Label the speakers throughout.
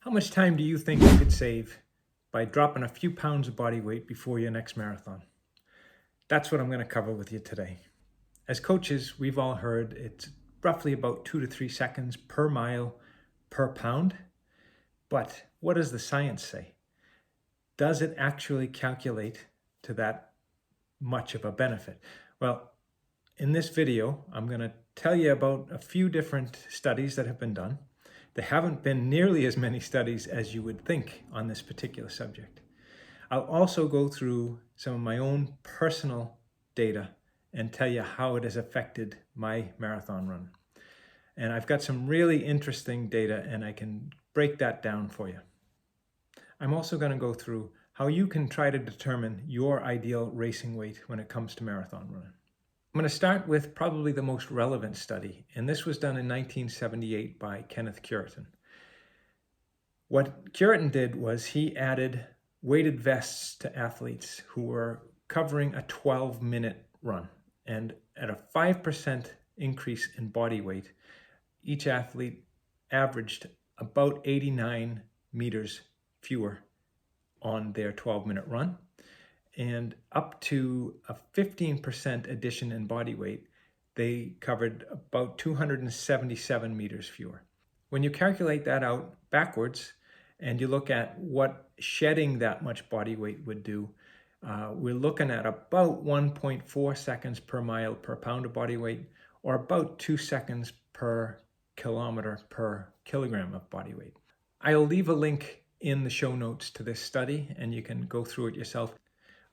Speaker 1: How much time do you think you could save by dropping a few pounds of body weight before your next marathon? That's what I'm going to cover with you today. As coaches, we've all heard it's roughly about 2 to 3 seconds per mile per pound. But what does the science say? Does it actually calculate to that much of a benefit? Well, in this video, I'm going to tell you about a few different studies that have been done. There haven't been nearly as many studies as you would think on this particular subject. I'll also go through some of my own personal data and tell you how it has affected my marathon run. And I've got some really interesting data and I can break that down for you. I'm also going to go through how you can try to determine your ideal racing weight when it comes to marathon running. I'm going to start with probably the most relevant study, and this was done in 1978 by Kenneth Cureton. What Cureton did was he added weighted vests to athletes who were covering a 12-minute run, and at a 5% increase in body weight, each athlete averaged about 89 meters fewer on their 12-minute run. And up to a 15% addition in body weight, they covered about 277 meters fewer. When you calculate that out backwards and you look at what shedding that much body weight would do, we're looking at about 1.4 seconds per mile per pound of body weight, or about 2 seconds per kilometer per kilogram of body weight. I'll leave a link in the show notes to this study and you can go through it yourself.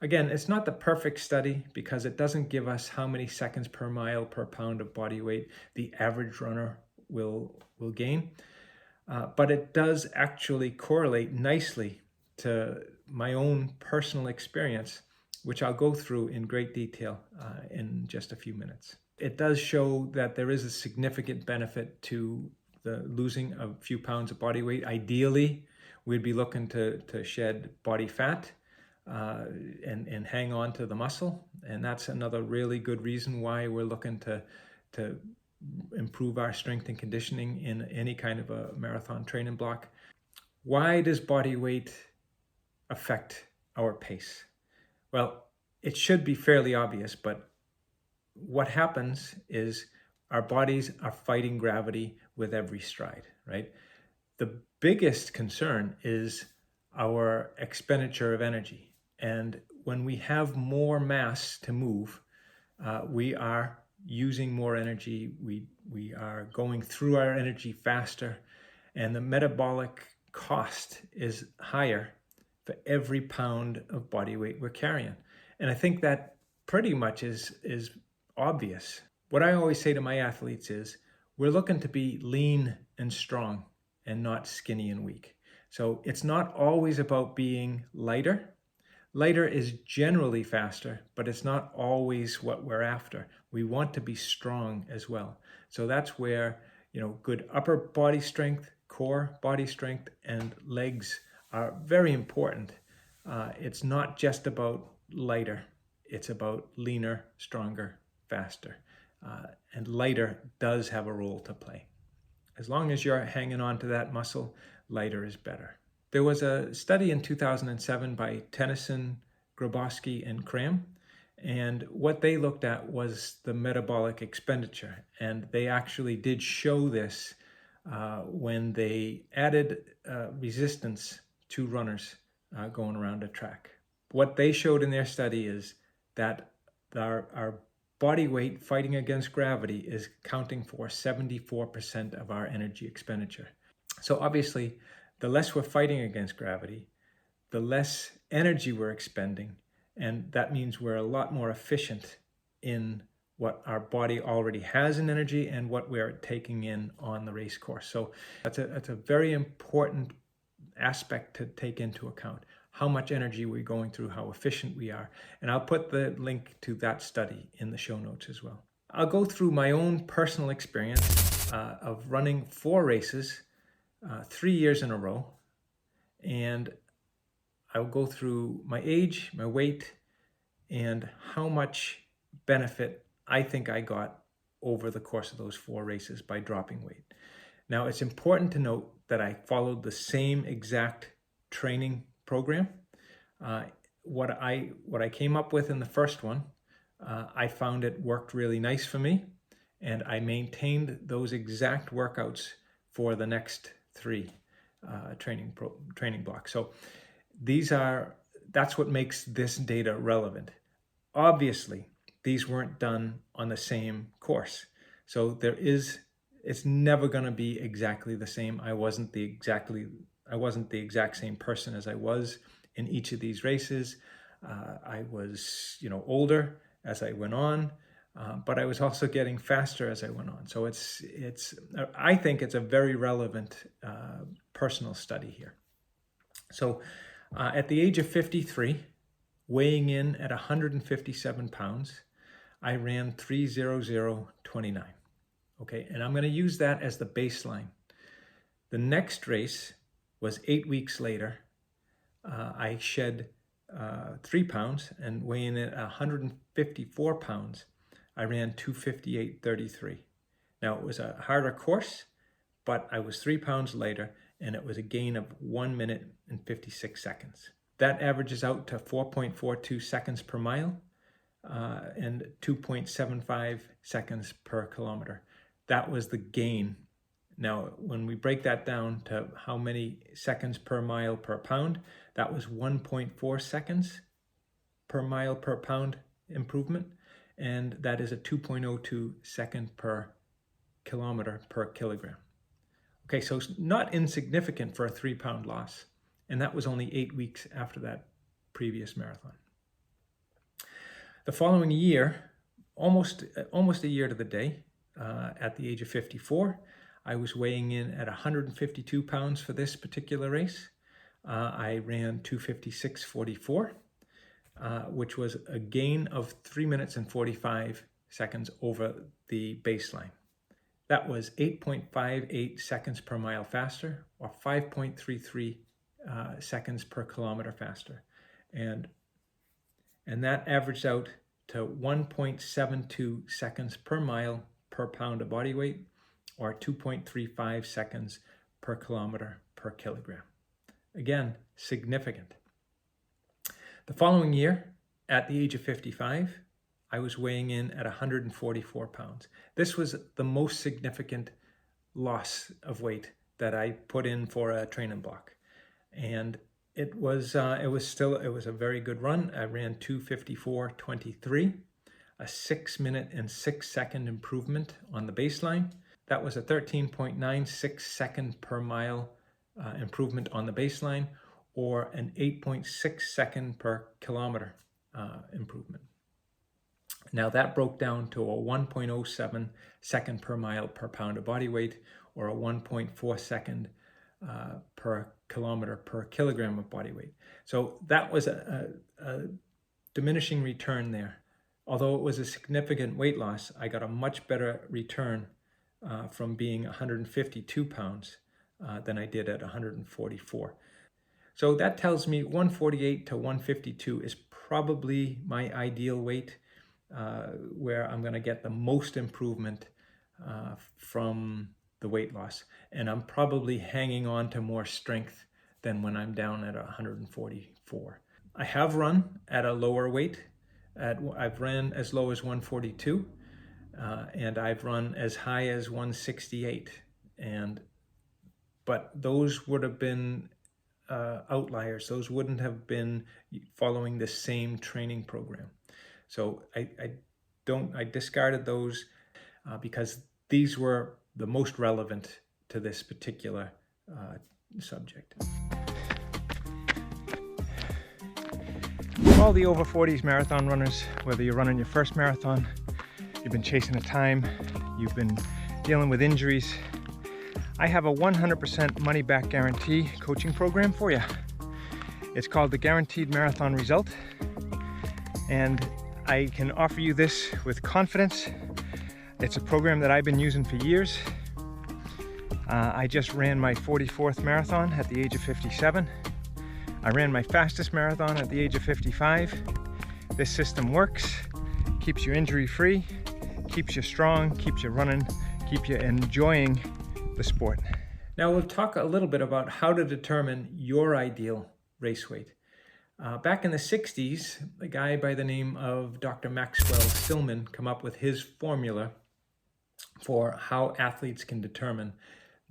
Speaker 1: Again, it's not the perfect study because it doesn't give us how many seconds per mile per pound of body weight the average runner will gain, but it does actually correlate nicely to my own personal experience, which I'll go through in great detail in just a few minutes. It does show that there is a significant benefit to the losing a few pounds of body weight. Ideally, we'd be looking to shed body fat and hang on to the muscle. And that's another really good reason why we're looking to improve our strength and conditioning in any kind of a marathon training block. Why does body weight affect our pace? Well, it should be fairly obvious, but what happens is our bodies are fighting gravity with every stride, right? The biggest concern is our expenditure of energy. And when we have more mass to move, we are using more energy. We are going through our energy faster, and the metabolic cost is higher for every pound of body weight we're carrying. And I think that pretty much is obvious. What I always say to my athletes is, we're looking to be lean and strong and not skinny and weak. So it's not always about being lighter. Lighter is generally faster, but it's not always what we're after. We want to be strong as well. So that's where, good upper body strength, core body strength, and legs are very important. It's not just about lighter. It's about leaner, stronger, faster. And lighter does have a role to play. As long as you're hanging on to that muscle, lighter is better. There was a study in 2007 by Teunissen, and Cram, and what they looked at was the metabolic expenditure. And they actually did show this when they added resistance to runners going around a track. What they showed in their study is that our body weight fighting against gravity is accounting for 74% of our energy expenditure. So obviously, the less we're fighting against gravity, the less energy we're expending, and that means we're a lot more efficient in what our body already has in energy and what we're taking in on the race course. So that's a very important aspect to take into account. How much energy we're going through, how efficient we are. And I'll put the link to that study in the show notes as well. I'll go through my own personal experience of running 4 races, 3 years in a row. And I'll go through my age, my weight, and how much benefit I think I got over the course of those 4 races by dropping weight. Now, it's important to note that I followed the same exact training program. What I came up with in the first one, I found it worked really nice for me, and I maintained those exact workouts for the next 3 training blocks. So that's what makes this data relevant. Obviously, these weren't done on the same course, so it's never going to be exactly the same. I wasn't the exact same person as I was in each of these races. I was, older as I went on, but I was also getting faster as I went on. So I think it's a very relevant personal study here. So at the age of 53, weighing in at 157 pounds, I ran 3:00:29. Okay, and I'm going to use that as the baseline. The next race was 8 weeks later. I shed 3 pounds, and weighing in at 154 pounds, I ran 2:58:33. Now, it was a harder course, but I was 3 pounds lighter, and it was a gain of 1 minute and 56 seconds. That averages out to 4.42 seconds per mile and 2.75 seconds per kilometer. That was the gain. Now, when we break that down to how many seconds per mile per pound, that was 1.4 seconds per mile per pound improvement, and that is a 2.02 second per kilometer per kilogram. Okay, so it's not insignificant for a 3-pound loss, and that was only 8 weeks after that previous marathon. The following year, almost a year to the day, at the age of 54, I was weighing in at 152 pounds for this particular race. I ran 2:56:44, which was a gain of 3 minutes and 45 seconds over the baseline. That was 8.58 seconds per mile faster, or 5.33 seconds per kilometer faster. And that averaged out to 1.72 seconds per mile per pound of body weight, or 2.35 seconds per kilometer per kilogram. Again, significant. The following year, at the age of 55, I was weighing in at 144 pounds. This was the most significant loss of weight that I put in for a training block. And it was a very good run. I ran 2:54:23, a 6 minute and 6 second improvement on the baseline. That was a 13.96 second per mile improvement on the baseline, or an 8.6 second per kilometer improvement. Now that broke down to a 1.07 second per mile per pound of body weight, or a 1.4 second per kilometer per kilogram of body weight. So that was a diminishing return there. Although it was a significant weight loss, I got a much better return from being 152 pounds than I did at 144. So that tells me 148 to 152 is probably my ideal weight, where I'm going to get the most improvement from the weight loss. And I'm probably hanging on to more strength than when I'm down at 144. I have run at a lower weight. I've ran as low as 142, and I've run as high as 168. But those would have been outliers. Those wouldn't have been following the same training program. So I discarded those because these were the most relevant to this particular subject. For all the over 40s marathon runners, whether you're running your first marathon, you've been chasing a time, you've been dealing with injuries, I have a 100% money back guarantee coaching program for you. It's called the Guaranteed Marathon Result, and I can offer you this with confidence. It's a program that I've been using for years. I just ran my 44th marathon at the age of 57. I ran my fastest marathon at the age of 55. This system works, keeps you injury free, keeps you strong, keeps you running, keeps you enjoying the sport. Now we'll talk a little bit about how to determine your ideal race weight. Back in the 60s, a guy by the name of Dr. Maxwell Stillman came up with his formula for how athletes can determine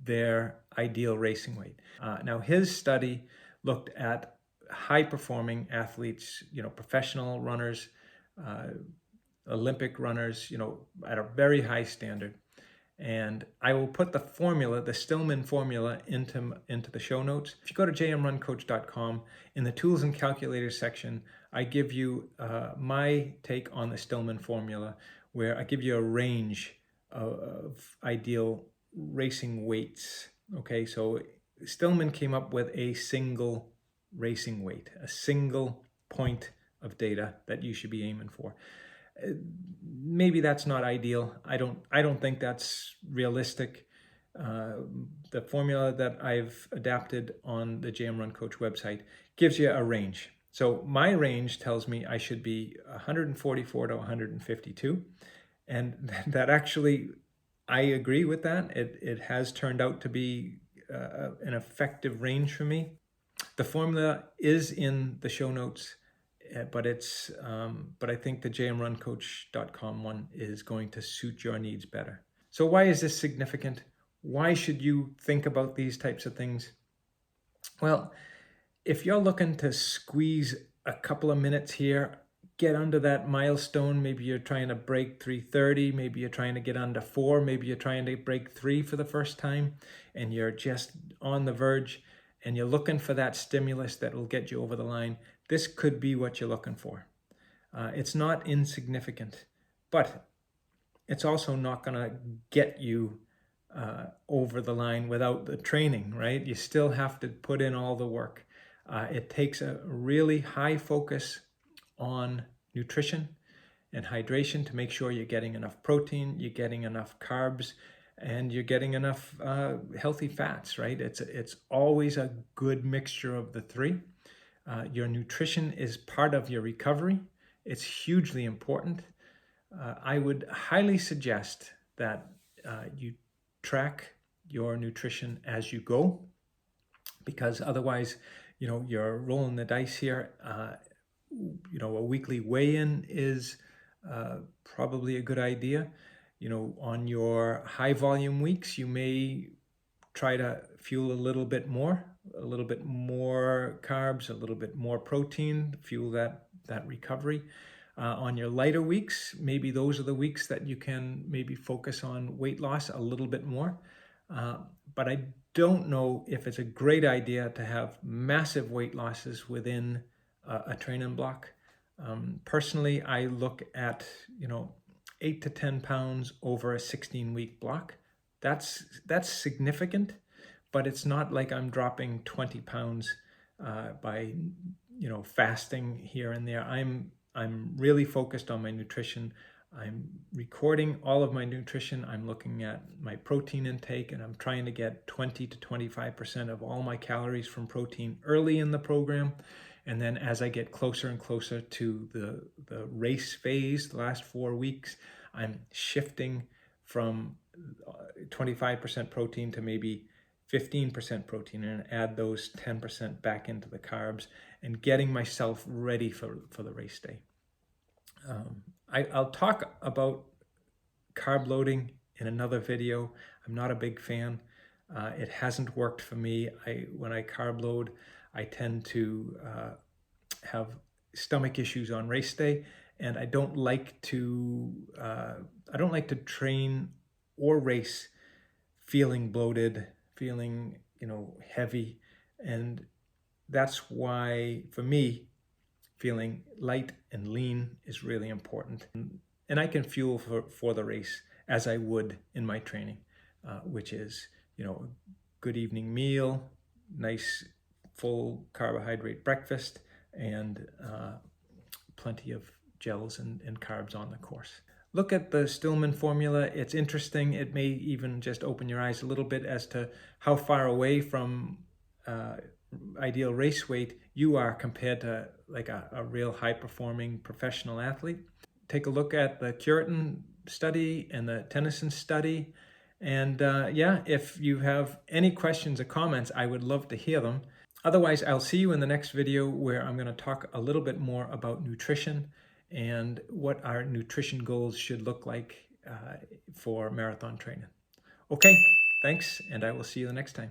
Speaker 1: their ideal racing weight. Now his study looked at high-performing athletes, professional runners, Olympic runners, at a very high standard. And I will put the formula, the Stillman formula, into the show notes. If you go to jmruncoach.com, in the tools and calculators section, I give you my take on the Stillman formula, where I give you a range of ideal racing weights. Okay, so Stillman came up with a single racing weight, a single point of data that you should be aiming for. Maybe that's not ideal. I don't think that's realistic. The formula that I've adapted on the JM Run Coach website gives you a range. So my range tells me I should be 144 to 152. And that actually, I agree with that. It has turned out to be an effective range for me. The formula is in the show notes, but I think the jmruncoach.com one is going to suit your needs better. So why is this significant? Why should you think about these types of things? Well, if you're looking to squeeze a couple of minutes here, get under that milestone, maybe you're trying to break 3:30, maybe you're trying to get under 4, maybe you're trying to break 3 for the first time, and you're just on the verge, and you're looking for that stimulus that will get you over the line, this could be what you're looking for. It's not insignificant, but it's also not going to get you over the line without the training, right? You still have to put in all the work. It takes a really high focus on nutrition and hydration to make sure you're getting enough protein, you're getting enough carbs, and you're getting enough healthy fats, right? It's always a good mixture of the three. Your nutrition is part of your recovery. It's hugely important. I would highly suggest that you track your nutrition as you go, because otherwise, you're rolling the dice here. A weekly weigh-in is probably a good idea. On your high volume weeks, you may try to fuel a little bit more carbs, a little bit more protein, fuel that recovery. On your lighter weeks, maybe those are the weeks that you can maybe focus on weight loss a little bit more. But I don't know if it's a great idea to have massive weight losses within a training block. Personally, I look at 8 to 10 pounds over a 16-week block. That's significant, but it's not like I'm dropping 20 pounds by fasting here and there. I'm really focused on my nutrition. I'm recording all of my nutrition. I'm looking at my protein intake, and I'm trying to get 20 to 25% of all my calories from protein early in the program. And then as I get closer and closer to the race phase, the last 4 weeks, I'm shifting from 25% protein to maybe 15% protein, and add those 10% back into the carbs, and getting myself ready for the race day. I'll talk about carb loading in another video. I'm not a big fan. It hasn't worked for me. When I carb load, I tend to have stomach issues on race day, and I don't like to train or race feeling bloated, feeling heavy, and that's why for me feeling light and lean is really important. And I can fuel for the race as I would in my training, which is a good evening meal, nice full carbohydrate breakfast, and plenty of gels and carbs on the course. Look at the Stillman formula. It's interesting. It may even just open your eyes a little bit as to how far away from ideal race weight you are compared to like a real high-performing professional athlete. Take a look at the Cureton Study and the Teunissen Study, And yeah, if you have any questions or comments, I would love to hear them. Otherwise, I'll see you in the next video where I'm going to talk a little bit more about nutrition and what our nutrition goals should look like for marathon training. Okay, thanks, and I will see you the next time.